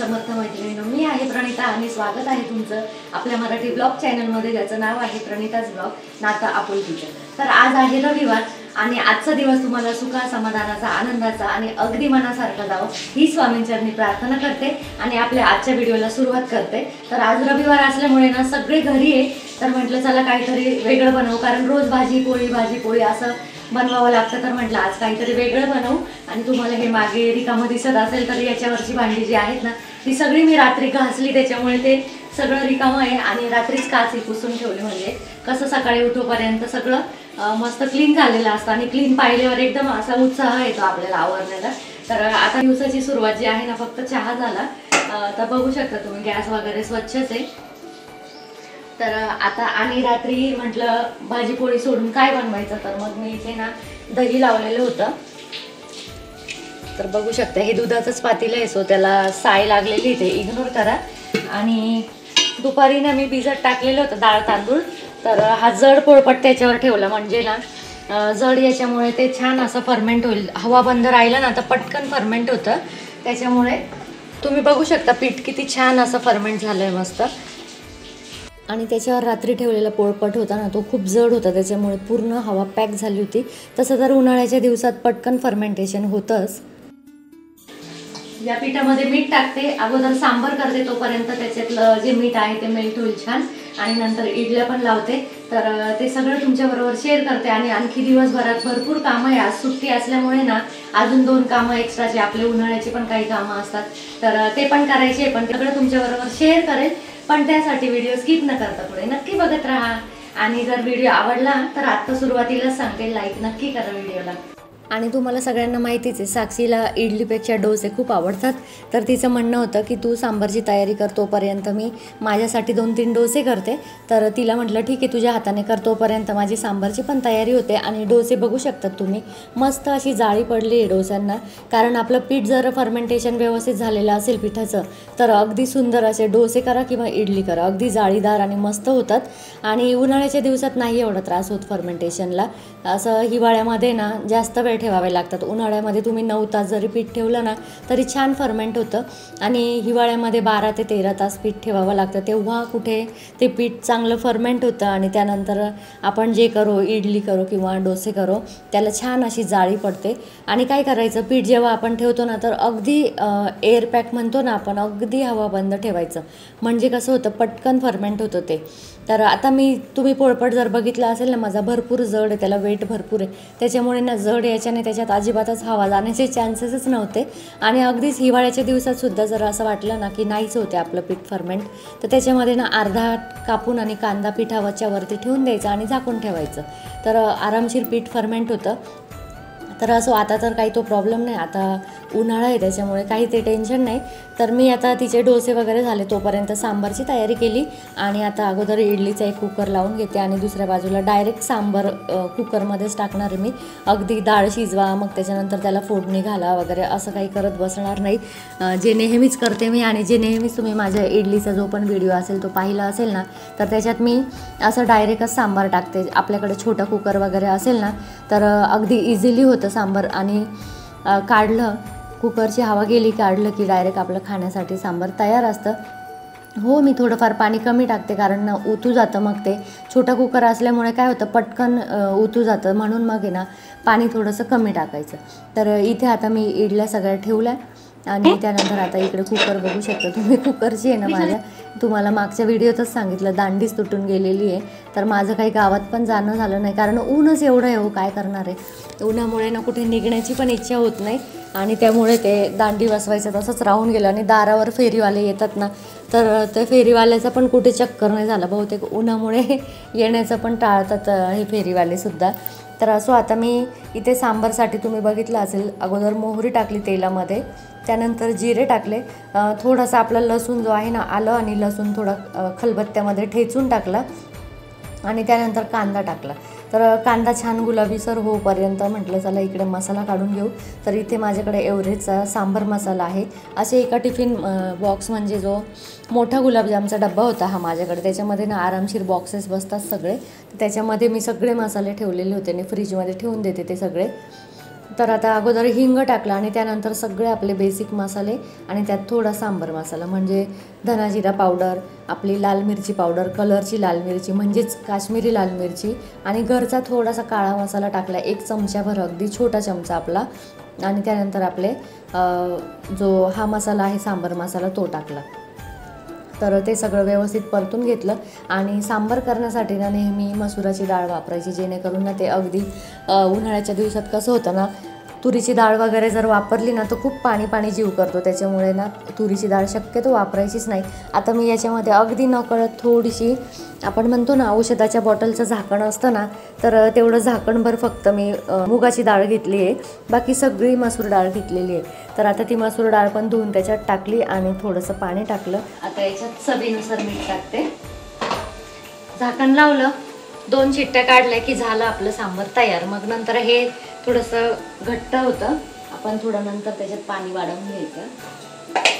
समर्थ मैत्रिणींनो, मी आहे प्रणिता आणि स्वागत आहे तुमचं आपल्या मराठी ब्लॉग चॅनलमध्ये, ज्याचं नाव आहे प्रणिताज ब्लॉग नाता आपुलकीचं। तर आज आहे रविवार आणि आजचा दिवस तुम्हाला सुखा समाधानाचा, आनंदाचा आणि अगदी मनासारखा जावो ही स्वामींचरणी प्रार्थना करते आणि आपल्या आजच्या व्हिडिओला सुरुवात करते। तर आज रविवार असल्यामुळे ना सगळे घरी आहे, तर म्हटलं चला काहीतरी वेगळं बनवू, कारण रोज भाजी पोळी असं बनवावं लागतं। तर म्हटलं आज काहीतरी वेगळं बनवू। आणि तुम्हाला हे मागे रिकामं दिसत असेल तर याच्यावरची भांडी जी आहेत ना ती सगळी मी रात्री घासली, त्याच्यामुळे ते सगळं रिकामं आहे आणि रात्रीच काच पुसून ठेवली, म्हणजे कसं सकाळी उठोपर्यंत सगळं मस्त क्लीन झालेलं असतं आणि क्लीन पाहिल्यावर एकदम असा उत्साह येतो आपल्याला आवरण्याला। तर आता दिवसाची सुरुवात जी आहे ना, फक्त चहा झाला, तर बघू शकता तुम्ही गॅस वगैरे स्वच्छच आहे। तर आता आणि रात्री म्हटलं भाजी पोळी सोडून काय बनवायचं, तर मग मी इथे ना दही लावलेलं होतं। तर बघू शकता हे दुधाचंच पातेलं आहे, सो त्याला साय लागलेली इथे इग्नोर करा। आणि दुपारी ना मी भिजत टाकलेलं होतं डाळ तांदूळ, तर हा जड पोळपट त्याच्यावर ठेवला, म्हणजे ना जड याच्यामुळे ते छान असं फर्मेंट होईल। हवा बंद राहिलं ना तर पटकन फर्मेंट होतं, त्याच्यामुळे तुम्ही बघू शकता पीठ किती छान असं फर्मेंट झालं आहे मस्त। आणि त्याच्यावर रात्री ठेवलेला पोळपट होता ना तो खूप जड होता, त्याच्यामुळे पूर्ण हवा पॅक झाली होती। तसं तर उन्हाळ्याच्या दिवसात पटकन फर्मेंटेशन होतंच। या पिठामध्ये मीठ टाकते, अगोदर सांबर करते, तोपर्यंत त्याच्यातलं जे मीठ आहे ते मेल्ट होईल छान, आणि नंतर इडल्या पण लावते। तर ते सगळं तुमच्याबरोबर शेअर करते। आणि आणखी दिवसभरात भरपूर कामं आहे, आज सुट्टी असल्यामुळे ना अजून 2 कामं एक्स्ट्राचे आपले उन्हाळ्याचे पण काही कामं असतात, तर ते पण करायचे, पण सगळं तुमच्याबरोबर शेअर करेल। पण त्यासाठी व्हिडिओ स्किप न करता पुढे नक्की बघत राहा। आणि जर व्हिडिओ आवडला तर आता सुरुवातीलाच सांगते, लाईक नक्की करा व्हिडिओला। आणि तुम्हाला सगळ्यांना माहितीच आहे, साक्षीला इडलीपेक्षा डोसे खूप आवडतात, तर तिचं म्हणणं होतं की तू सांबारची तयारी कर, तोपर्यंत मी माझ्यासाठी 2-3 डोसे करते। तर तिला म्हटलं ठीक आहे तुझ्या हाताने कर, तोपर्यंत माझी सांबारची पण तयारी होते। आणि डोसे बघू शकतात तुम्ही, मस्त अशी जाळी पडली आहे डोस्यांना, कारण आपलं पीठ जर फर्मेंटेशन व्यवस्थित झालेलं असेल पिठाचं तर अगदी सुंदर असे डोसे करा किंवा इडली करा, अगदी जाळीदार आणि मस्त होतात। आणि उन्हाळ्याच्या दिवसात नाही एवढा त्रास होत फर्मेंटेशनला, असं हिवाळ्यामध्ये ना जास्त वेळ ठेवावे लागतात। उन्हाळ्यामध्ये तुम्ही 9 तास जरी पीठ ठेवलं ना तरी छान फर्मेंट होतं, आणि हिवाळ्यामध्ये 12 ते 13 तास पीठ ठेवावं लागतं, तेव्हा कुठे ते पीठ चांगलं फर्मेंट होतं। आणि त्यानंतर आपण जे करो, इडली करो किंवा डोसे करो, त्याला छान अशी जाळी पडते। आणि काय करायचं, पीठ जेव्हा आपण ठेवतो ना तर अगदी एअर पॅक म्हणतो ना आपण, अगदी हवा बंद ठेवायचं, म्हणजे कसं होतं पटकन फर्मेंट होतं ते। तर आता तुम्ही पोळपट जर बघितला असेल ना, माझा भरपूर जड आहे, त्याला वेट भरपूर आहे, त्याच्यामुळे ना जड याच्याने त्याच्यात अजिबातच हवा जाण्याचे चान्सेसच नव्हते। आणि अगदीच हिवाळ्याच्या दिवसात सुद्धा जर असं वाटलं ना की नाहीच होते आपलं पीठ फर्मेंट, तर त्याच्यामध्ये ना अर्धा कापून आणि कांदा पिठावरच्या वरती ठेवून द्यायचा आणि झाकून ठेवायचं, तर आरामशीर पीठ फर्मेंट होतं। तर असो, आता तर काही तो प्रॉब्लेम नाही, आता उन्हाळा आहे त्याच्यामुळे काही ते टेन्शन नाही। तर मी आता तिचे डोसे वगैरे झाले तोपर्यंत सांबारची तयारी केली, आणि आता अगोदर इडलीचा एक कुकर लावून घेते आणि दुसऱ्या बाजूला डायरेक्ट सांबार कुकरमध्येच टाकणार आहे मी। अगदी डाळ शिजवा, मग त्याच्यानंतर त्याला फोडणी घाला वगैरे असं काही करत बसणार नाही, जे नेहमीच करते मी। आणि जे नेहमीच तुम्ही माझ्या इडलीचा जो पण व्हिडिओ असेल तो पाहिला असेल ना, तर त्याच्यात मी असं डायरेक्टच सांबार टाकते। आपल्याकडे छोटा कुकर वगैरे असेल ना तर अगदी इझिली होतं सांबार, आणि काढलं कुकरची हवा गेली, काढलं की डायरेक्ट आपलं खाण्यासाठी सांबार तयार असतं। हो, मी थोडंफार पाणी कमी टाकते, कारण ना उतू जातं मग ते, छोटा कुकर असल्यामुळे काय होतं पटकन उतू जातं, म्हणून मग आहे ना पाणी थोडंसं कमी टाकायचं। तर इथे आता मी इडल्या सगळ्या ठेवल्या, आणि त्यानंतर आता इकडे कुकर बघू शकता तुम्ही, कुकरची आहे ना माझ्या, तुम्हाला मागच्या व्हिडिओतच सांगितलं दांडीच तुटून गेलेली आहे। तर माझं काही गावात पण जाणं झालं नाही, कारण ऊनच एवढं आहे, हो काय करणार आहे, उन्हामुळे ना कुठे निघण्याची पण इच्छा होत नाही, आणि त्यामुळे ते दांडी बसवायचं तसंच राहून गेलं। आणि दारावर फेरीवाले येतात ना, तर त्या फेरीवाल्याचा पण कुठे चक्कर नाही झाला, बहुतेक उन्हामुळे येण्याचं पण टाळतात हे फेरीवालेसुद्धा। तर असो, आता मी इथे सांबारसाठी तुम्ही बघितलं असेल, अगोदर मोहरी टाकली तेलामध्ये, त्यानंतर जिरे टाकले, थोडासा आपला लसूण जो आहे ना, आलं आणि लसूण थोडा खलबत्त्यामध्ये ठेचून टाकला, आणि त्यानंतर कांदा टाकला। तर कांदा छान गुलाबीसर होईपर्यंत म्हटलं चला इकडे मसाला काढून घेऊ। तर इथे माझ्याकडे एव्हरेजचा सांबार मसाला आहे, असे एका टिफिन बॉक्स, म्हणजे जो मोठा गुलाबजामचा डब्बा होता हा माझ्याकडे, त्याच्यामध्ये ना आरामशीर बॉक्सेस बसतात सगळे, तर त्याच्यामध्ये मी सगळे मसाले ठेवलेले होते आणि फ्रीजमध्ये ठेवून देते ते सगळे। तर आता अगोदर हिंग टाकला आणि त्यानंतर सगळे आपले बेसिक मसाले आणि त्यात थोडा सांबर मसाला म्हणजे धना जिरा पावडर, आपली लाल मिरची पावडर, कलरची लाल मिरची म्हणजेच काश्मीरी लाल मिरची आणि घरचा थोडासा काळा मसाला टाकला, 1 चमच्याभर, अगदी छोटा चमचा आपला. आणि त्यानंतर आपले जो हा मसाला आहे सांबर मसाला तो टाकला. तर ते सगळं व्यवस्थित परतून घेतलं. आणि सांबार करण्यासाठी ना नेहमी मसुराची डाळ वापरायची, जेणेकरून ना ते अगदी उन्हाळ्याच्या दिवसात कसं होतं ना, तुरीची डाळ वगैरे जर वापरली ना तर खूप पाणी पाणी जीव करतो, त्याच्यामुळे ना तुरीची डाळ शक्यतो वापरायचीच नाही. आता मी याच्यामध्ये अगदी नकळत थोडीशी, आपण म्हणतो ना औषधाच्या बॉटलचं झाकण असतं ना, तर तेवढं झाकणभर फक्त मी मुगाची डाळ घेतली आहे, बाकी सगळी मसूर डाळ घेतलेली आहे. तर आता ती मसूर डाळ पण धुवून त्याच्यात टाकली आणि थोडंसं पाणी टाकलं. आता याच्यात चवीनुसार मीठ टाकते, झाकण लावलं, 2 शिट्ट्या काढल्या की झालं आपलं सांबार तयार. मग नंतर हे थोडंसं घट्ट होतं, आपण थोडं नंतर त्याच्यात पाणी वाढवून घ्यायचं,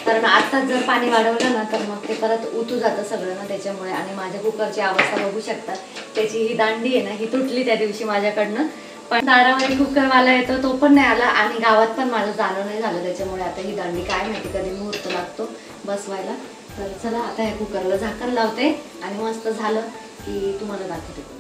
कारण आत्ताच जर पाणी वाढवलं ना तर मग ते परत उतू जातं सगळं ना, त्याच्यामुळे. आणि माझ्या कुकरची अवस्था बघू शकता, त्याची ही दांडी आहे ना ही तुटली त्या दिवशी माझ्याकडनं. पण दारामध्ये कुकरवाला येतो तो पण नाही आला आणि गावात पण माझं जाणं नाही झालं, त्याच्यामुळे आता ही दांडी काय माहिती कधी मुहूर्त लागतो बसवायला. तर चला आता या कुकरला झाकण लावते आणि मस्त झालं की तुम्हाला दाखवते.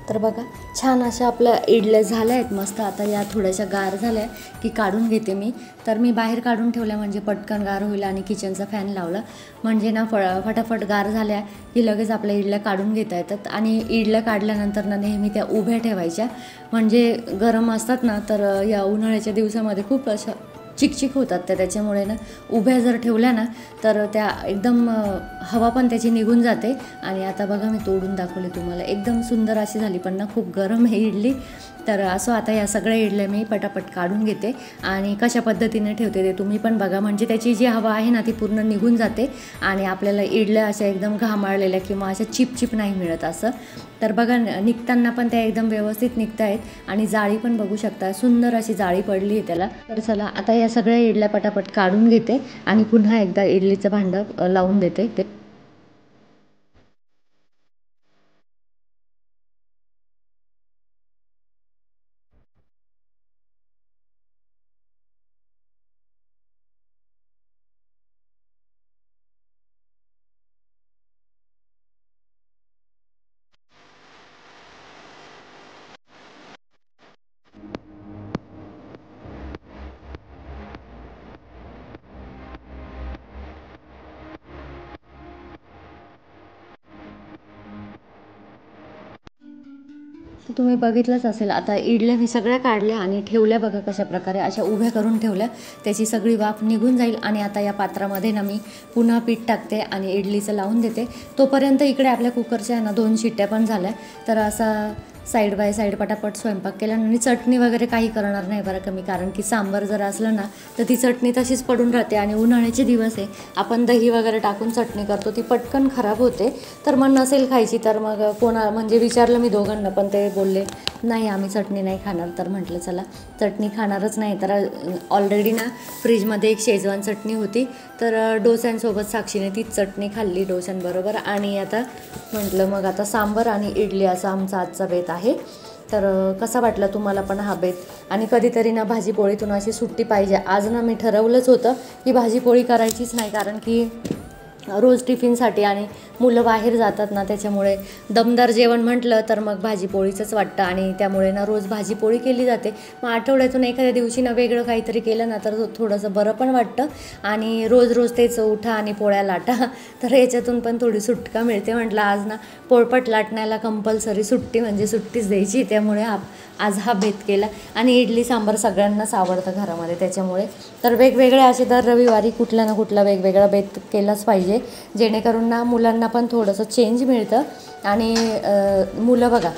तर बघा छान अशा आपल्या इडल्या झाल्या आहेत मस्त. आता या थोड्याशा गार झाल्या की काढून घेते मी. तर मी बाहेर काढून ठेवल्या म्हणजे पटकन गार होईल आणि किचनचा फॅन लावला म्हणजे ना फटाफट गार झाल्या की लगेच आपल्या इडल्या काढून घेता येतात. आणि इडल्या काढल्यानंतर ना नेहमी त्या उभ्या ठेवायच्या, म्हणजे गरम असतात ना, तर या उन्हाळ्याच्या दिवसामध्ये खूप अशा चिकचिक होतात त्याच्यामुळे ना उभ्या जर ठेवल्या ना तर त्या एकदम हवा पण त्याची निघून जाते. आणि आता बघा मी तोडून दाखवले तुम्हाला, एकदम सुंदर अशी झाली, पण ना खूप गरम आहे इडली. तर असं आता या सगळ्या इडल्या मी पटापट काढून घेते आणि कशा पद्धतीने ठेवते ते तुम्ही पण बघा, म्हणजे त्याची जी हवा आहे ना ती पूर्ण निघून जाते आणि आपल्याला इडल्या अशा एकदम घामाळलेल्या किंवा अशा चिपचिप नाही मिळत असं. तर बघा निघताना पण त्या एकदम व्यवस्थित निघत आहेत आणि जाळी पण बघू शकता, सुंदर अशी जाळी पडली आहे त्याला. तर चला आता या सगळ्या इडल्या पटापट काढून घेते आणि पुन्हा एकदा इडलीचं भांडं लावून देते. ते तुम्ही बघितलंच असेल. आता इडल्या मी सगळ्या काढल्या आणि ठेवल्या बघा कशा प्रकारे, अशा उभ्या करून ठेवल्या, त्याची सगळी वाफ निघून जाईल. आणि आता या पात्रामध्ये ना मी पुन्हा पीठ टाकते आणि इडलीचं लावून देते. तोपर्यंत इकडे आपल्या कुकरच्या ना 2 शिट्ट्या पण झाल्या. तर असा साईड बाय साईड पटापट स्वयंपाक केला. आणि चटणी वगैरे काही करणार नाही बरं कमी, कारण की सांबार जर असलं ना तर ती चटणी तशीच पडून राहते आणि उन्हाळ्याचे दिवस आहे, आपण दही वगैरे टाकून चटणी करतो ती पटकन खराब होते. तर मग नसेल खायची तर मग म्हणजे विचारलं मी दोघांना, पण ते बोलले नाही आम्ही चटणी नाही खाणार. तर म्हटलं चला चटणी खाणारच नाही तर ऑलरेडी ना फ्रीजमध्ये एक शेजवान चटणी होती, तर डोस्यांसोबत साक्षीने तीच चटणी खाल्ली डोस्यांबरोबर. आणि आता म्हटलं मग आता सांबार आणि इडली असा आमचा आजचा बेत आहे. तर कसा वाटला तुम्हाला पण हा बेत? आणि कधीतरी ना भाजीपोळीतून अशी सुट्टी पाहिजे. आज ना मी ठरवलंच होतं की भाजीपोळी करायचीच नाही, कारण की रोज टिफिनसाठी आणि मुलं बाहेर जातात ना, त्याच्यामुळे दमदार जेवण म्हटलं तर मग भाजीपोळीचंच वाटतं. आणि त्यामुळे ना रोज भाजीपोळी केली जाते. मग आठवड्यातून एखाद्या दिवशी ना वेगळं काहीतरी केलं ना तर थोडंसं बरं पण वाटतं. आणि रोज रोज तेच उठा आणि पोळ्या लाटा, तर याच्यातून पण थोडी सुटका मिळते. म्हटलं आज ना पोळपट लाटण्याला कंपल्सरी सुट्टी म्हणजे सुट्टीच द्यायची, त्यामुळे आज हा बेत केला. आणि इडली सांबार सगळ्यांनाच आवडतं घरामध्ये, त्याच्यामुळे तर वेगवेगळे असे दर रविवारी कुठला ना कुठला वेगवेगळा बेत केलाच पाहिजे, जेणेकरून ना मुलांना पण थोडंसं चेंज मिळतं. आणि मुलं बघा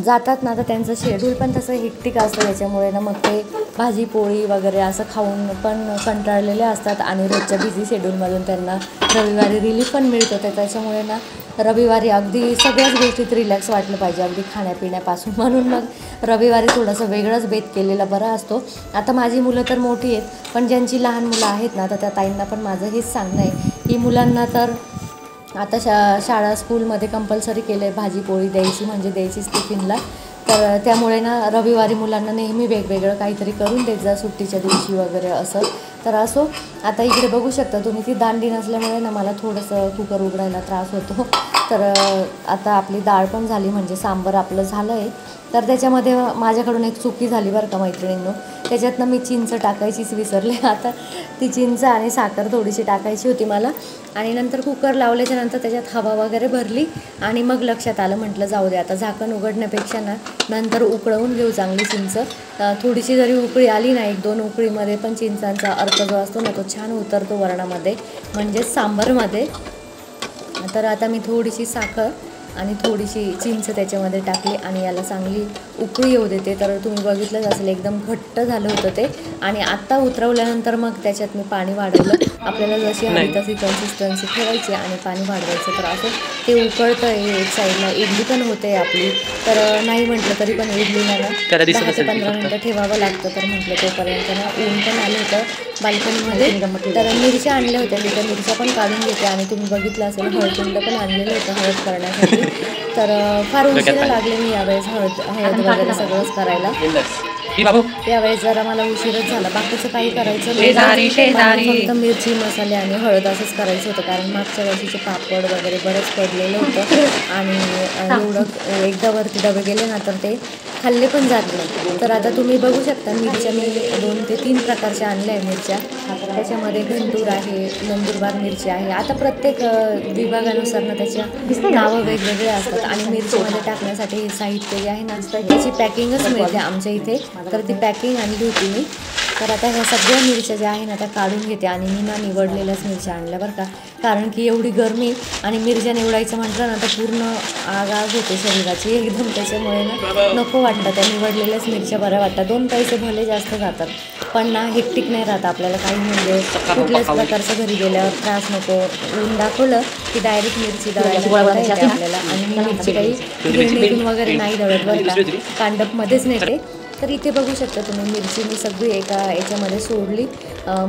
जातात ना तर त्यांचं शेड्यूल पण तसं हेक्टिक असतं, त्याच्यामुळे ना मग ते भाजी पोळी वगैरे असं खाऊन पण कंटाळलेले असतात आणि रोजच्या बिझी शेड्यूलमधून त्यांना रविवारी रिलीफ पण मिळतो. त्याच्यामुळे ना रविवारी अगदी सगळ्याच गोष्टीत रिलॅक्स वाटलं पाहिजे, अगदी खाण्यापिण्यापासून. म्हणून मग रविवारी थोडंसं वेगळंच बेत केलेला बरा असतो. आता माझी मुलं तर मोठी आहेत, पण ज्यांची लहान मुलं आहेत ना तर त्या ताईंना पण माझं हेच सांगणं आहे की मुलांना तर आता शाळा स्कूलमध्ये कंपल्सरी केलं आहे भाजी पोळी द्यायची, म्हणजे द्यायचीच टिफिनला. तर त्यामुळे ना रविवारी मुलांना नेहमी वेगवेगळं काहीतरी करून देत जा सुट्टीच्या दिवशी वगैरे असं. तर असो, आता इकडे बघू शकता तुम्ही, ती दांडी नसल्यामुळे ना मला थोडंसं कुकर उघडायला त्रास होतो. तर आता आपली डाळ पण झाली, म्हणजे सांबार आपलं झालं आहे. तर त्याच्यामध्ये माझ्याकडून एक चुकी झाली बरं का मैत्रिणींनो, त्याच्यातनं मी चिंच टाकायचीच विसरले. आता ती चिंच आणि साखर थोडीशी टाकायची होती मला, आणि नंतर कुकर लावल्याच्यानंतर त्याच्यात हवा वगैरे भरली आणि मग लक्षात आलं, म्हटलं जाऊ दे आता झाकण उघडण्यापेक्षा ना नंतर उकळवून घेऊ चांगली चिंच. थोडीशी जरी उकळी आली ना, 1-2 उकळीमध्ये पण चिंचांचा अर्क जो असतो ना तो छान उतरतो वरणामध्ये, म्हणजेच सांबारमध्ये. तर आता मी थोडीशी साखर आणि थोडीशी चिंच त्याच्यामध्ये टाकली आणि याला चांगली उकळी येऊ देते. तर तुम्ही बघितलंच असेल एकदम घट्ट झालं होतं ते, आणि आत्ता उतरवल्यानंतर मग त्याच्यात मी पाणी वाढवलं. आपल्याला जशी हवी तशी कन्सिस्टन्सी ठेवायची आणि पाणी वाढवायचं. तर असं ते उकळतं आहे. एक साईडला इडली पण होते आपली, तर नाही म्हटलं तरी पण इडलीला ना 10 ते 15 मिनटं ठेवावं लागतं. तर म्हटलं तोपर्यंत ना ऊन पण आलं होतं बाल्कनीमध्ये, तर मिरच्या आणल्या होत्या, मी त्या मिरच्या पण काढून घेते. आणि तुम्ही बघितलं असेल हळकुंड पण आणलेलं होतं हळद करण्यासाठी. तर फार उशिरा लागले मी यावेळेस हळद वगैरे सगळंच करायला. यावेळेस जरा मला उशीरच झाला. बाकीचं काही करायचं फक्त मिरची मसाले आणि हळद असंच करायचं होतं, कारण मागच्या वर्षीचे पापड वगैरे बरंच पडलेलं होतं आणि एवढं एकदा वरती डबे गेले ना तर ते खाल्ले पण जात नाही. तर आता तुम्ही बघू शकता मिरच्या मी 2 ते 3 प्रकारच्या आणल्या आहे मिरच्या. त्याच्यामध्ये घंटूर आहे, नंदुरबार मिरची आहे. आता प्रत्येक विभागानुसार ना त्याच्या नावं वेगवेगळे असतात. आणि मिरचीमध्ये टाकण्यासाठी साहित्य जे आहे ना त्याची पॅकिंगच मिळते आमच्या इथे, तर ती पॅकिंग आणली होती मी. तर आता ह्या सगळ्या मिरच्या ज्या आहे ना त्या काढून घेते, आणि मी ना निवडलेल्याच मिरच्या आणल्या बरं का, कारण की एवढी गरमी आणि मिरच्या निवडायचं म्हटलं ना तर पूर्ण आग होते शरीराची एकदम. त्याच्यामुळे ना नको वाटतं, त्या निवडलेल्याच मिरच्या बऱ्या वाटतात. 2 पैसे भले जास्त जातात पण ना हेक्टिक नाही राहत आपल्याला काही, म्हणजे कुठल्याच प्रकारचं घरी गेल्यावर त्रास नको. ऊन दाखवलं की डायरेक्ट मिरची दळायला आपल्याला. आणि मी मिरची काही गिरणीतून वगैरे नाही दळत बरं का, कांडपमध्येच नेते. तर इथे बघू शकता तुम्ही मिरची मी सगळी एका याच्यामध्ये सोडली,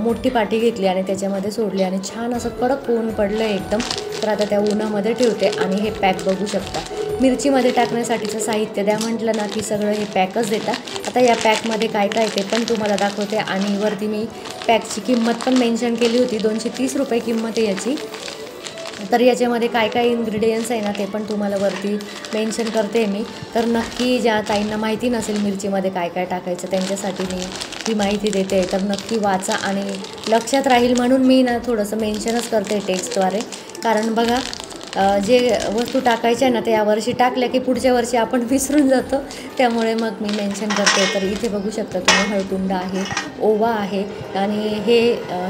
मोठी पाटी घेतली आणि त्याच्यामध्ये सोडली, आणि छान असं कडक ऊन पडलं एकदम. तर आता त्या उन्हामध्ये ठेवते. आणि हे पॅक बघू शकता, मिरचीमध्ये टाकण्यासाठीचं साहित्य द्या म्हटलं ना की सगळं हे पॅकच देतात. आता या पॅकमध्ये काय काय ते पण तुम्हाला दाखवते. आणि वरती मी पॅकची किंमत पण मेन्शन केली होती, 230 रुपये किंमत आहे याची. तर याच्यामध्ये काय काय इन्ग्रेडियंट्स आहे ना ते पण तुम्हाला वरती मेन्शन करते मी. तर नक्की ज्या ताईंना माहिती नसेल मिरचीमध्ये काय काय टाकायचं त्यांच्यासाठी मी ही माहिती देते. तर नक्की वाचा आणि लक्षात राहील म्हणून मी ना थोडंसं मेन्शनच करते टेक्स्टद्वारे. कारण बघा जे वस्तू टाकायच्या ना ते यावर्षी टाकल्या की पुढच्या वर्षी आपण विसरून जातो, त्यामुळे मग मी मेन्शन करते. तर इथे बघू शकता तुम्ही हळकुंड आहे, ओवा आहे, आणि हे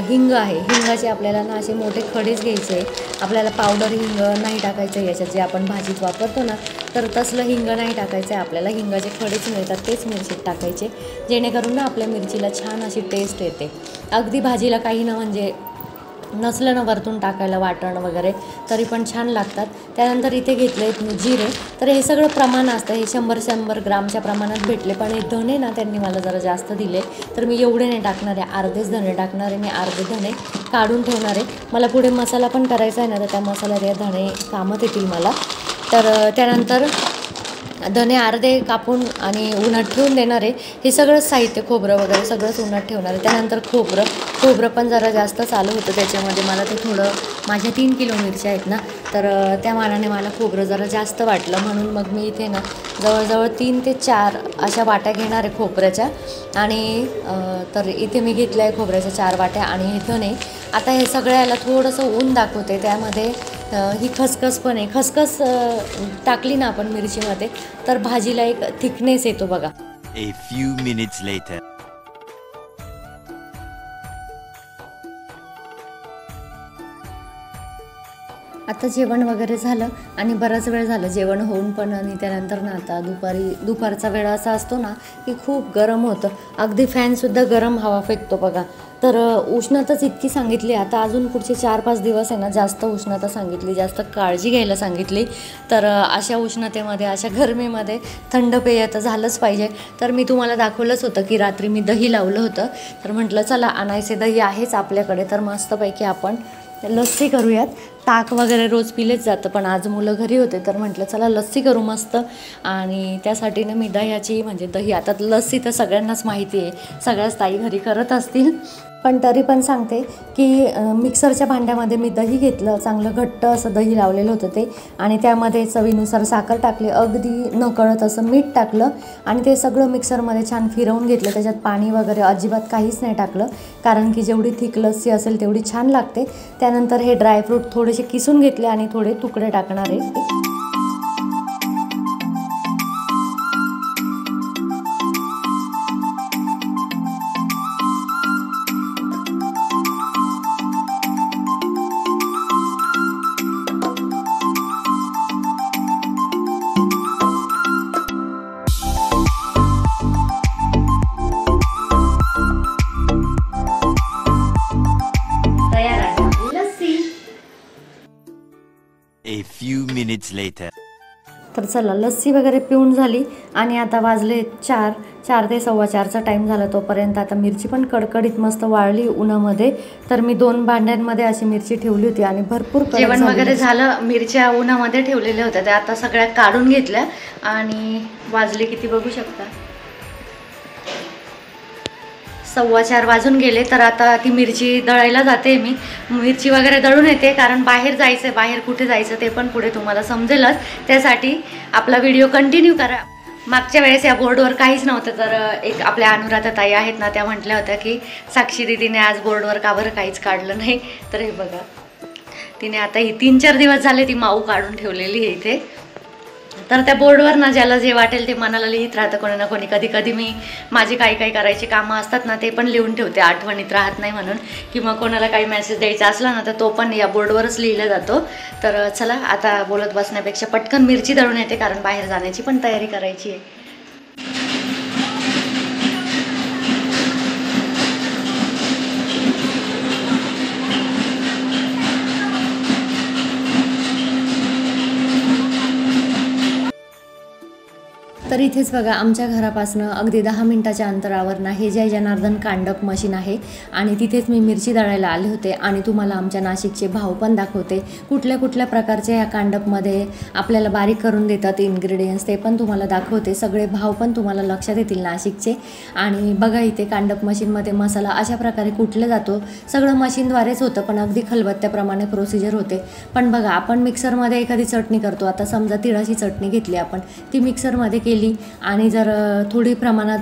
हिंग आहे. हिंगाचे आपल्याला ना असे मोठे खडेच घ्यायचे. आपल्याला पावडर हिंग नाही टाकायचं याच्यात, जे आपण भाजीत वापरतो ना तर तसलं हिंग नाही टाकायचं आहे आपल्याला. हिंगाचे खडेच मिळतात तेच मिरचीत टाकायचे, जेणेकरून ना आपल्या मिरचीला छान अशी टेस्ट येते. अगदी भाजीला काही ना म्हणजे नसलं ना वरतून टाकायला वाटण वगैरे तरी पण छान लागतात. त्यानंतर इथे घेतले आहेत जिरे. तर हे सगळं प्रमाण असतं, हे 100 ग्रामच्या प्रमाणात भेटले. पण हे धणे ना त्यांनी मला जरा जास्त दिले, तर मी एवढे नाही टाकणार आहे, अर्धेच धणे टाकणार आहे. मी अर्धे धणे काढून ठेवणार आहे, मला पुढे मसाला पण करायचा आहे ना, तर त्या मसाल्यात हे धणे कामात येतील मला. तर त्यानंतर धणे अर्धे कापून आणि उन्हात ठेवून देणार आहे. हे सगळंच साहित्य खोबरं वगैरे सगळंच उन्हात ठेवणार आहे. त्यानंतर खोबरं पण जरा जास्त आलं होतं त्याच्यामध्ये, मला ते थोडं, माझ्या 3 किलो मिरच्या आहेत ना, तर त्या मानाने मला खोबरं जरा जास्त वाटलं, म्हणून मग मी इथे ना जवळजवळ 3 ते 4 अशा वाट्या घेणार आहे खोबऱ्याच्या. आणि तर इथे मी घेतल्या आहे खोबऱ्याच्या 4 वाट्या. आणि हे धणे आता हे सगळ्याला थोडंसं ऊन दाखवते. त्यामध्ये ही खसखस पण आहे. खसखस टाकली ना आपण मिरचीमध्ये तर भाजीला एक थिकनेस येतो बघा. A few minutes later. आता जेवण वगैरे झालं आणि बराच वेळ झालं जेवण होऊन पण. आणि त्यानंतर ना आता दुपारचा वेळ असा असतो ना की खूप गरम होतं, अगदी फॅनसुद्धा गरम हवा फेकतो बघा. तर उष्णताच इतकी सांगितली, आता अजून पुढचे 4-5 दिवस आहे ना जास्त उष्णता सांगितली, जास्त काळजी घ्यायला सांगितली. तर अशा उष्णतेमध्ये, अशा गरमीमध्ये थंड पेय तर झालंच पाहिजे. तर मी तुम्हाला दाखवलंच होतं की रात्री मी दही लावलं होतं, तर म्हटलं चला आणायचे दही आहेच आपल्याकडे, तर मस्तपैकी आपण लस्सी करूयात. ताक वगैरे रोज पिलेच जातं, पण आज मुलं घरी होते तर म्हटलं चला लस्सी करू मस्त. आणि त्यासाठी ना मी दह्याची म्हणजे दही, आता लस्सी तर सगळ्यांनाच माहिती आहे, सगळ्याच ताई घरी करत असतील, पण तरी पण सांगते की मिक्सरच्या भांड्यामध्ये मी दही घेतलं, चांगलं घट्ट असं दही लावलेलं होतं ते, आणि त्यामध्ये चवीनुसार साखर टाकली, अगदी नकळत असं मीठ टाकलं आणि ते सगळं मिक्सरमध्ये छान फिरवून घेतलं. त्याच्यात पाणी वगैरे अजिबात काहीच नाही टाकलं, कारण की जेवढी थिक लस्सी असेल तेवढी छान लागते. त्यानंतर हे ड्रायफ्रूट थोडेसे किसून घेतले आणि थोडे तुकडे टाकणार आहे. A few minutes later. तर चला लस्सी वगैरे पिऊन झाली आणि आता वाजले 4 ते 4:15चा टाईम झाला. तोपर्यंत आता मिरची पण कडकडीत मस्त वाळली उन्हामध्ये. तर मी 2 भांड्यांमध्ये अशी मिरची ठेवली होती आणि भरपूर जेवण वगैरे झालं. मिरच्या उन्हामध्ये ठेवलेल्या होत्या त्या आता सगळ्या काढून घेतल्या आणि वाजले किती बघू शकता, 4:15 वाजून गेले. तर आता ती मिरची दळायला जाते. मी मिरची वगैरे दळून येते, कारण बाहेर जायचं आहे. बाहेर कुठे जायचं ते पण पुढे तुम्हाला समजेलच, त्यासाठी आपला व्हिडिओ कंटिन्यू करा. मागच्या वेळेस या बोर्डवर काहीच नव्हतं, तर एक आपल्या अनुराधा ताई आहेत ना, त्या म्हटल्या होत्या की साक्षी दीदीने आज बोर्डवर का बरं काहीच काढलं नाही. तर हे बघा, तिने आता ही 3-4 दिवस झाले ती माऊ काढून ठेवलेली आहे इथे. तर त्या बोर्डवर ना ज्याला जे वाटेल ते मनाला लिहित राहतं कोणी ना कोणी. कधी कधी मी माझी काही करायची कामं असतात ना ते पण लिहून ठेवते, आठवणीत राहत नाही म्हणून, किंवा कोणाला काही मेसेज द्यायचा असला ना तर तो पण या बोर्डवरच लिहिला जातो. तर चला आता बोलत बसण्यापेक्षा पटकन मिरची दळून येते, कारण बाहेर जाण्याची पण तयारी करायची आहे. तर इथेच बघा आमच्या घरापासनं अगदी 10 मिनिटाच्या अंतरावर ना हे जय जनार्दन कांडप मशीन आहे आणि तिथेच मी मिरची दळायला आले होते आणि तुम्हाला आमच्या नाशिकचे भाव पण दाखवते. कुठल्या प्रकारचे ह्या कांडपमध्ये आपल्याला बारीक करून देतात इन्ग्रेडियंट्स, ते पण तुम्हाला दाखवते. सगळे भाव पण तुम्हाला लक्षात येतील नाशिकचे. आणि बघा इथे कांडप मशीनमध्ये मसाला अशा प्रकारे कुटला जातो. सगळं मशीनद्वारेच होतं, पण अगदी खलबत्त्याप्रमाणे प्रोसिजर होते. पण बघा आपण मिक्सरमध्ये एखादी चटणी करतो, आता समजा तिळाची चटणी घेतली आपण, ती मिक्सरमध्ये केली आणि जर थोडी प्रमाणात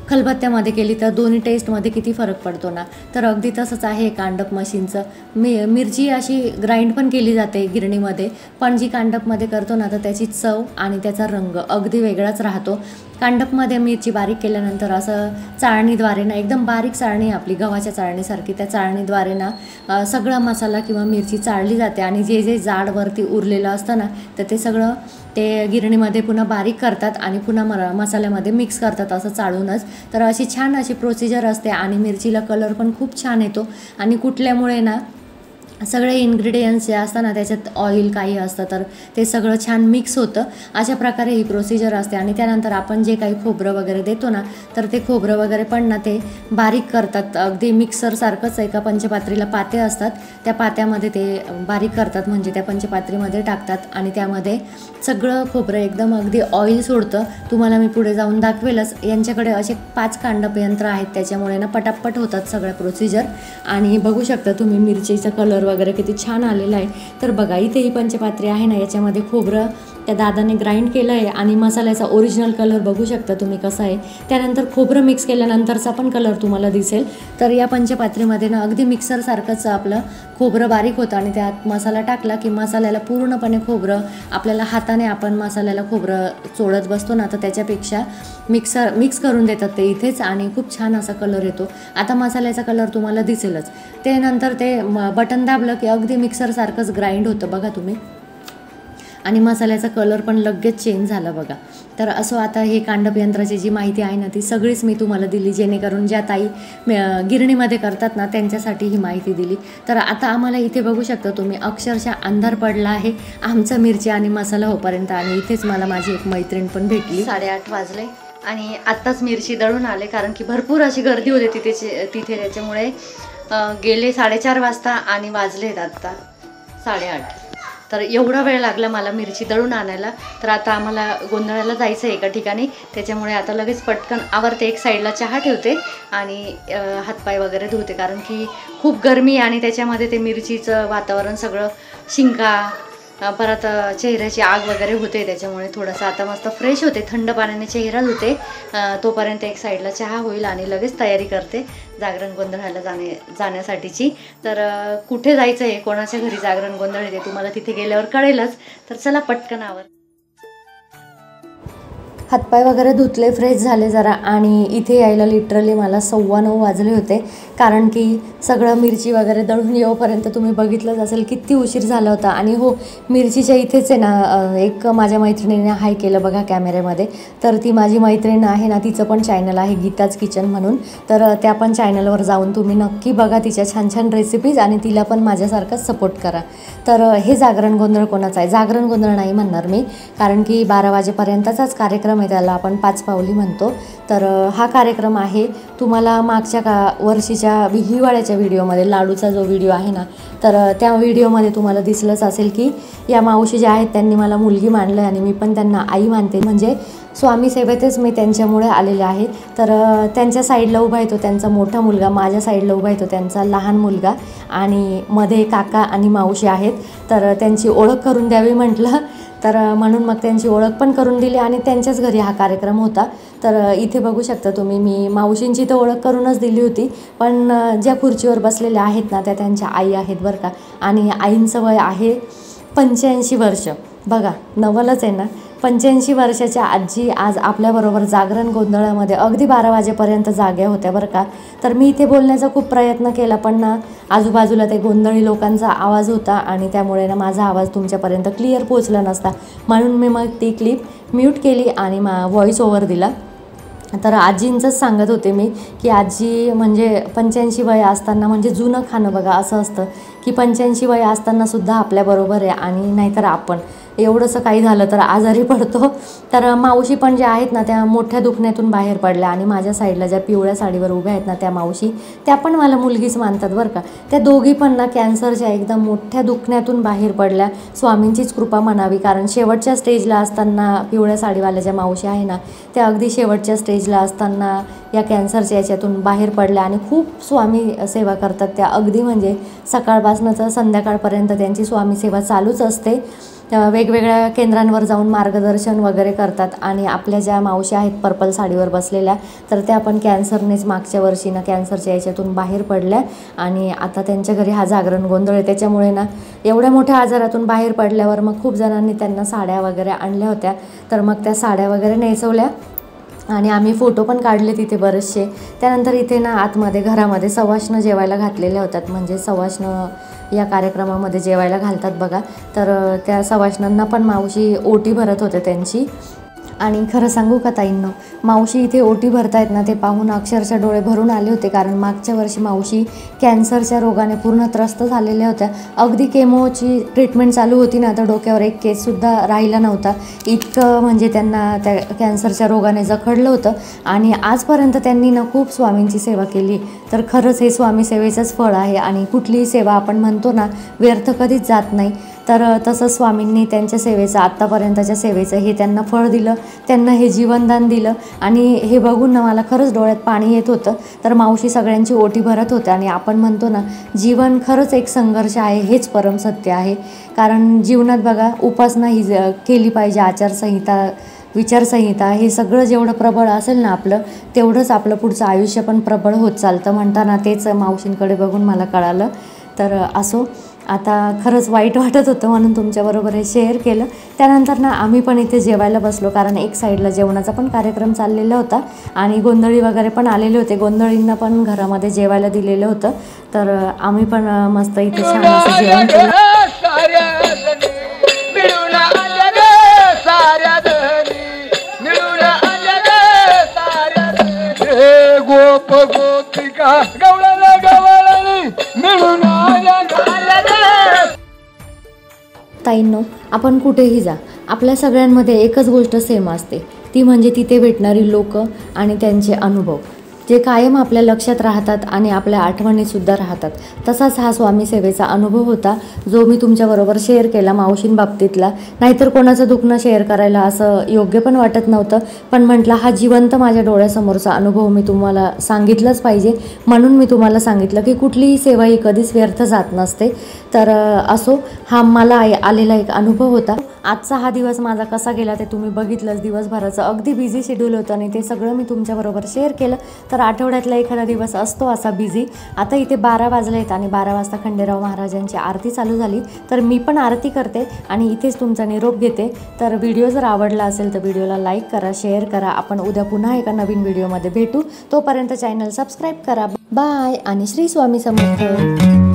खलबत्त्यामध्ये केली तर दोन्ही टेस्टमध्ये किती फरक पडतो ना. तर अगदी तसंच आहे कांडप मशीनचं. मिरची अशी ग्राइंड पण केली जाते गिरणीमध्ये, पण जी कांडपमध्ये करतो ना तर त्याची चव आणि त्याचा रंग अगदी वेगळाच राहतो. कांडपमध्ये मिरची बारीक केल्यानंतर असं चाळणीद्वारे ना, एकदम बारीक चाळणी आपली गव्हाच्या चाळणीसारखी, त्या चाळणीद्वारे ना सगळा मसाला किंवा मिरची चाळली जाते आणि जे जाडवरती उरलेलं असतं ना तर ते सगळं ते गिरणीमध्ये पुन्हा बारीक करतात आणि पुन्हा मसाल्यामध्ये मिक्स करतात असं चाळूनच. तर अशी छान अशी प्रोसिजर असते आणि मिरचीला कलर पण खूप छान येतो. आणि कुटल्यामुळे ना सगळे इन्ग्रेडियंट्स जे असतात ना त्याच्यात ऑइल काही असतं तर ते सगळं छान मिक्स होतं. अशा प्रकारे ही प्रोसिजर असते. आणि त्यानंतर आपण जे काही खोबरं वगैरे देतो ना तर ते खोबरं वगैरे पण ना ते बारीक करतात. अगदी मिक्सरसारखंच एका पंचपात्रीला पाते असतात, त्या पात्यामध्ये ते बारीक करतात, म्हणजे त्या पंचपात्रीमध्ये टाकतात आणि त्यामध्ये सगळं खोबरं एकदम अगदी ऑइल सोडतं. तुम्हाला मी पुढे जाऊन दाखवेलच. यांच्याकडे असे 5 कांडप यंत्र आहेत, त्याच्यामुळे ना पटापट होतात सगळ्या प्रोसिजर. आणि बघू शकता तुम्ही मिरचीचा कलर वगैरे किती छान आलेला आहे. तर बघा इथे ही पंचपात्री आहे ना, याच्यामध्ये खोबरं त्या दादाने ग्राइंड केलं आहे आणि मसाल्याचा ओरिजिनल कलर बघू शकता तुम्ही कसा आहे. त्यानंतर खोबरं मिक्स केल्यानंतरचा पण कलर तुम्हाला दिसेल. तर या पंचपात्रीमध्ये ना अगदी मिक्सरसारखंच आपलं खोबरं बारीक होतं आणि त्यात मसाला टाकला की मसाल्याला पूर्णपणे खोबरं आपल्याला हाताने आपण मसाल्याला खोबरं चोळत बसतो ना तर त्याच्यापेक्षा मिक्स करून देतात ते इथेच आणि खूप छान असा कलर येतो. आता मसाल्याचा कलर तुम्हाला दिसेलच. ते नंतर ते बटन दाबलं की अगदी मिक्सरसारखंच ग्राइंड होतं बघा तुम्ही, आणि मसाल्याचा कलर पण लगेच चेंज झाला बघा. तर असं आता हे कांडप यंत्राची जी माहिती आहे ना ती सगळीच मी तुम्हाला दिली, जेणेकरून ज्या ताई गिरणीमध्ये करतात ना त्यांच्यासाठी ही माहिती दिली. तर आता आम्हाला इथे बघू शकता तुम्ही अक्षरशः अंधार पडला आहे आमचं मिरची आणि मसाला होईपर्यंत. आणि इथेच मला माझी एक मैत्रीण पण भेटली. 8:30 वाजले आणि आत्ताच मिरची दळून आले, कारण की भरपूर अशी गर्दी होती तिथे त्याच्यामुळे गेले 4:30 वाजता आणि वाजलेत आत्ता 8:30. तर एवढा वेळ लागला मला मिरची दळून आणायला. तर आता आम्हाला गोंधळाला जायचं आहे एका ठिकाणी, त्याच्यामुळे आता लगेच पटकन आवरते. एक साईडला चहा ठेवते आणि हातपाय वगैरे धुते, कारण की खूप गरमी आणि त्याच्यामध्ये ते मिरचीचं वातावरण सगळं शिंका, परत चेहऱ्याची आग वगैरे होते, त्याच्यामुळे थोडंसं आता मस्त फ्रेश होते, थंड पाण्याने चेहरा धुते. तोपर्यंत एक साईडला चहा होईल आणि लगेच तयारी करते जागरण गोंधळाला जाण्यासाठीची. तर कुठे जायचं आहे, कोणाच्या घरी जागरण गोंधळ आहे ते तुम्हाला तिथे गेल्यावर कळेलच. तर चला पटकन आवर. हातपाय वगैरे धुतले, फ्रेश झाले जरा, आणि इथे यायला लिटरली मला 9:15 वाजले होते, कारण की सगळं मिरची वगैरे दळून येऊपर्यंत तुम्ही बघितलंच असेल किती उशीर झाला होता. आणि हो, मिरचीच्या इथेच आहे ना एक माझ्या मैत्रिणीने हाय केलं बघा कॅमेऱ्यामध्ये. तर ती माझी मैत्रीण आहे ना, तिचं पण चॅनल आहे गीताज किचन म्हणून. तर त्या पण चॅनलवर जाऊन तुम्ही नक्की बघा तिच्या छान छान रेसिपीज, आणि तिला पण माझ्यासारखंच सपोर्ट करा. तर हे जागरण गोंधळ कोणाचा आहे? जागरण गोंधळ नाही म्हणणार मी, कारण की 12 वाजेपर्यंतचाच कार्यक्रम, त्याला आपण 5 पावली म्हणतो. तर हा कार्यक्रम आहे. तुम्हाला मागच्या वर्षीच्या हिवाळ्याच्या व्हिडिओमध्ये लाडूचा जो व्हिडिओ आहे ना, तर त्या व्हिडिओमध्ये तुम्हाला दिसलंच असेल की या मावशी ज्या आहेत त्यांनी मला मुलगी मानलं आहे आणि मी पण त्यांना आई मानते. म्हणजे स्वामी सेवेतच मी त्यांच्यामुळे आलेले आहे. तर त्यांच्या साईडला उभा आहे तो त्यांचा मोठा मुलगा, माझ्या साईडला उभा आहे तो त्यांचा लहान मुलगा, आणि मध्ये काका आणि मावशी आहेत. तर त्यांची ओळख करून द्यावी म्हटलं, तर म्हणून मग त्यांची ओळख पण करून दिली, आणि त्यांच्याच घरी हा कार्यक्रम होता. तर इथे बघू शकता तुम्ही, मी मावशींची तर ओळख करूनच दिली होती, पण ज्या खुर्चीवर बसलेल्या आहेत ना त्या त्यांच्या आई आहेत बरं का. आणि आईंचं वय आहे 85 वर्ष. बघा, नवलच आहे ना. 85 वर्षाच्या आजी आज आपल्याबरोबर जागरण गोंधळामध्ये अगदी 12 वाजेपर्यंत जाग्या होत्या बरं का. तर मी इथे बोलण्याचा खूप प्रयत्न केला, पण ना आजूबाजूला ते गोंधळी लोकांचा आवाज होता, आणि त्यामुळे ना माझा आवाज तुमच्यापर्यंत क्लिअर पोचला नसता, म्हणून मी मग ती क्लिप म्यूट केली आणि व्हॉईस ओव्हर दिला. तर आजींचंच सांगत होते मी की आजी म्हणजे 85 वय असताना, म्हणजे जुनं खाणं बघा असं असतं की 85 वय असतानासुद्धा आपल्याबरोबर आहे, आणि नाहीतर आपण एवढंसं काही झालं तर आजारी पडतो. तर मावशी पण ज्या आहेत ना त्या मोठ्या दुखण्यातून बाहेर पडल्या, आणि माझ्या साईडला ज्या पिवळ्या साडीवर उभ्या आहेत ना त्या मावशी, त्या पण मला मुलगीच मानतात बरं का. त्या दोघी पण ना कॅन्सरच्या एकदम मोठ्या दुखण्यातून बाहेर पडल्या, स्वामींचीच कृपा म्हणावी. कारण शेवटच्या स्टेजला असताना पिवळ्या साडीवाल्या ज्या मावशी आहे ना त्या अगदी शेवटच्या स्टेजला असताना या कॅन्सरच्या याच्यातून बाहेर पडल्या, आणि खूप स्वामी सेवा करतात त्या. अगदी म्हणजे सकाळपासून तर संध्याकाळपर्यंत त्यांची स्वामी सेवा चालूच असते. वेगवेगळ्या केंद्रांवर जाऊन मार्गदर्शन वगैरे करतात. आणि आपल्या ज्या मावशी आहेत पर्पल साडीवर बसलेल्या, तर त्या पण कॅन्सरनेच मागच्या वर्षी ना कॅन्सरच्या याच्यातून बाहेर पडल्या, आणि आता त्यांच्या घरी हा जागरण गोंधळ आहे. त्याच्यामुळे ना एवढ्या मोठ्या आजारातून बाहेर पडल्यावर मग खूप जणांनी त्यांना साड्या वगैरे आणल्या होत्या. तर मग त्या साड्या वगैरे नेसवल्या, आणि आम्ही फोटो पण काढले तिथे बरेचसे. त्यानंतर इथे ना आतमध्ये घरामध्ये सवाष्ण जेवायला घातलेल्या होत्यात, म्हणजे सवाष्ण या कार्यक्रमामध्ये जेवायला घालतात बघा. तर त्या सवाष्णांना पण मावशी ओटी भरत होते त्यांची. आणि खरं सांगू का ताईंनो, मावशी इथे ओटी भरतायत ना ते पाहून अक्षरशः डोळे भरून आले होते. कारण मागच्या वर्षी मावशी कॅन्सरच्या रोगाने पूर्ण त्रस्त झालेल्या होत्या. अगदी केमोची ट्रीटमेंट चालू होती ना, तर डोक्यावर एक केससुद्धा राहिला नव्हता, इतकं म्हणजे त्यांना त्या कॅन्सरच्या रोगाने जखडलं होतं. आणि आजपर्यंत त्यांनी ना खूप स्वामींची सेवा केली. तर खरंच हे स्वामी सेवेचंच फळ आहे, आणि कुठलीही सेवा आपण म्हणतो ना व्यर्थ कधीच जात नाही. तर तसं स्वामींनी त्यांच्या सेवेचं, आत्तापर्यंतच्या सेवेचं हे त्यांना फळ दिलं, त्यांना हे जीवनदान दिलं. आणि हे बघून ना मला खरंच डोळ्यात पाणी येत होतं. तर मावशी सगळ्यांची ओटी भरत होत्या. आणि आपण म्हणतो ना जीवन खरंच एक संघर्ष आहे, हेच परम सत्य आहे. कारण जीवनात बघा उपासना ही केली पाहिजे, आचारसंहिता, विचारसंहिता, हे सगळं जेवढं प्रबळ असेल ना आपलं, तेवढंच आपलं पुढचं आयुष्य पण प्रबळ होत चालतं म्हणताना तेच मावशींकडे बघून मला कळालं. तर असो, आता खरंच वाईट वाटत होतं म्हणून तुमच्याबरोबर हे शेअर केलं. त्यानंतर ना आम्ही पण इथे जेवायला बसलो, कारण एक साईडला जेवणाचा पण कार्यक्रम चाललेला होता, आणि गोंधळी वगैरे पण आलेले होते. गोंधळींना पण घरामध्ये जेवायला दिलेलं होतं. तर आम्ही पण मस्त इथे छान असं जेवण केलं. ताईंनो, आपण कुठेही जा, आपल्या सगळ्यांमध्ये एकच गोष्ट सेम असते, ती म्हणजे तिथे भेटणारी लोकं आणि त्यांचे अनुभव. जे कायम आपल्या लक्षात राहतात आणि आपल्या आठवणीतसुद्धा राहतात. तसाच हा स्वामी सेवेचा अनुभव होता जो मी तुमच्याबरोबर शेअर केला मावशींबाबतीतला. नाहीतर कोणाचं दुखणं शेअर करायला असं योग्य पण वाटत नव्हतं, पण म्हटलं हा जिवंत माझ्या डोळ्यासमोरचा अनुभव मी तुम्हाला सांगितलंच पाहिजे, म्हणून मी तुम्हाला सांगितलं की कुठलीही सेवा ही कधीच व्यर्थ जात नसते. तर असो, हा मला आलेला एक अनुभव होता. आजचा हा दिवस माझा कसा गेला ते तुम्ही बघितलंच. दिवसभराचं अगदी बिझी शेड्यूल होतं आणि ते सगळं मी तुमच्याबरोबर शेअर केलं. तर आठवड्यातला एखादा दिवस असतो असा बिझी. आता इथे 12 वाजले आहेत आणि 12 वाजता खंडेराव महाराजांची आरती चालू झाली. तर मी पण आरती करते आणि इथेच तुमचा निरोप घेते. तर व्हिडिओ जर आवडला असेल तर व्हिडिओला लाईक करा, शेअर करा. आपण उद्या पुन्हा एका नवीन व्हिडिओमध्ये भेटू. तोपर्यंत चॅनल सबस्क्राईब करा. बाय आणि श्री स्वामी समर्थ.